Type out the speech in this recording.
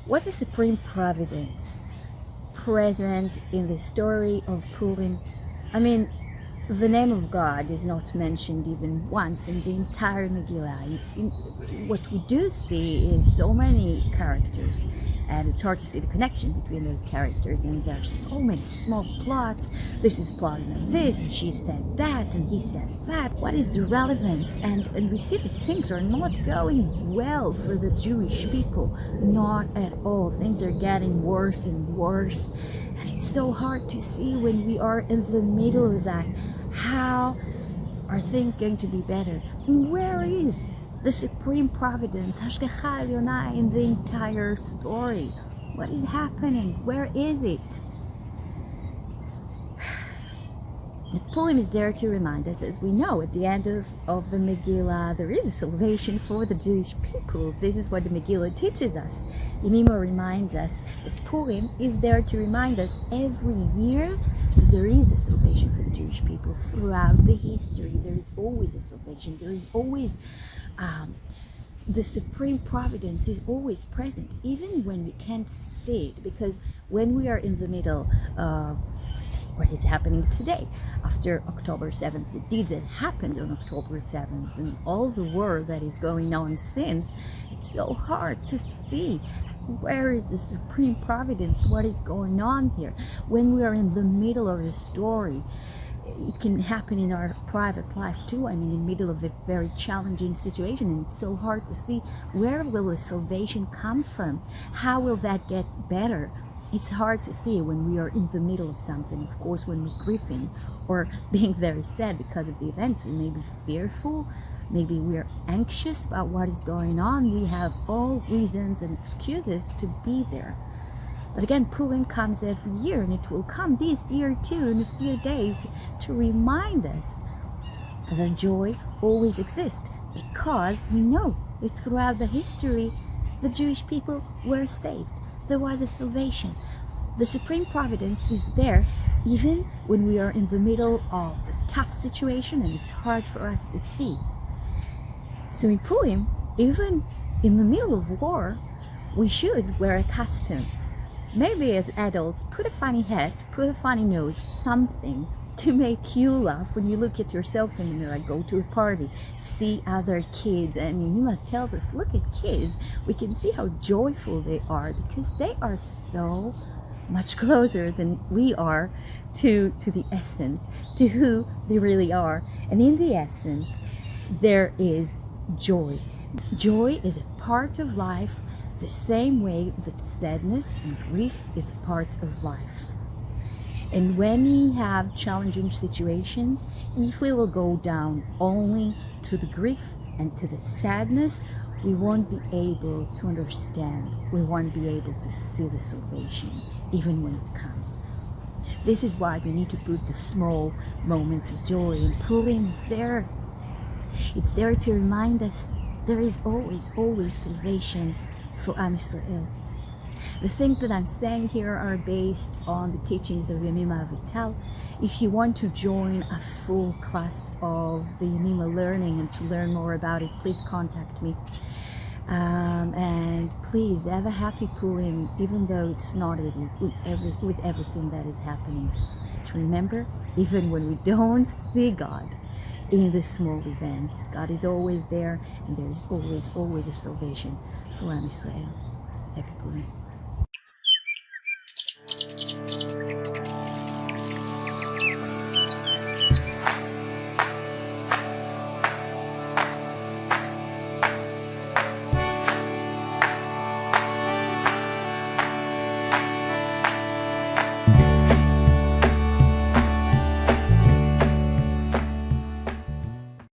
Was the supreme providence present in the story of Purim? I mean, the name of God is not mentioned even once in the entire Megillah. What we do see is so many characters, and it's hard to see the connection between those characters, and there are so many small plots. This is plotting of this, and she said that, and he said that. What is the relevance? And we see that things are not going well for the Jewish people, not at all. Things are getting worse and worse, and it's so hard to see when we are in the middle of that. How are things going to be better? Where is the supreme providence, Hashgacha Elionah, in the entire story? What is happening? Where is it? The poem is there to remind us, as we know, at the end of the Megillah, there is a salvation for the Jewish people. This is what the Megillah teaches us. Yemima reminds us that Purim is there to remind us every year that there is a salvation for the Jewish people. Throughout the history, there is always a salvation. There is always the supreme providence is always present, even when we can't see it, because when we are in the middle of what is happening today, after October 7th, the deeds that happened on October 7th, and all the war that is going on since, it's so hard to see. Where is the supreme providence? What is going on here? When we are in the middle of a story, it can happen in our private life too. I mean, in the middle of a very challenging situation, and it's so hard to see where will the salvation come from? How will that get better? It's hard to see when we are in the middle of something. Of course, when we're grieving or being very sad because of the events, we may be fearful, maybe we're anxious about what is going on. We have all reasons and excuses to be there. But again, Purim comes every year, and it will come this year too in a few days to remind us that joy always exists, because we know that throughout the history, the Jewish people were saved. There was a salvation. The supreme providence is there even when we are in the middle of a tough situation and it's hard for us to see. So in Purim, even in the middle of war, we should wear a costume. Maybe as adults, put a funny hat, put a funny nose, something to make you laugh when you look at yourself in the mirror. Go to a party, see other kids, and Yemima tells us, look at kids. We can see how joyful they are, because they are so much closer than we are to the essence, to who they really are. And in the essence, there is joy. Joy is a part of life, the same way that sadness and grief is a part of life. And when we have challenging situations, if we will go down only to the grief and to the sadness, we won't be able to understand. We won't be able to see the salvation, even when it comes. This is why we need to put the small moments of joy. And Purim is there. It's there to remind us there is always, always salvation for Am Yisrael. The things that I'm saying here are based on the teachings of Yemima Avital. If you want to join a full class of the Yemima learning and to learn more about it, please contact me. And please have a happy Purim, even though it's not easy with everything that is happening. To remember, even when we don't see God in the small events, God is always there, and there is always, always a salvation for Am Yisrael. Happy Purim.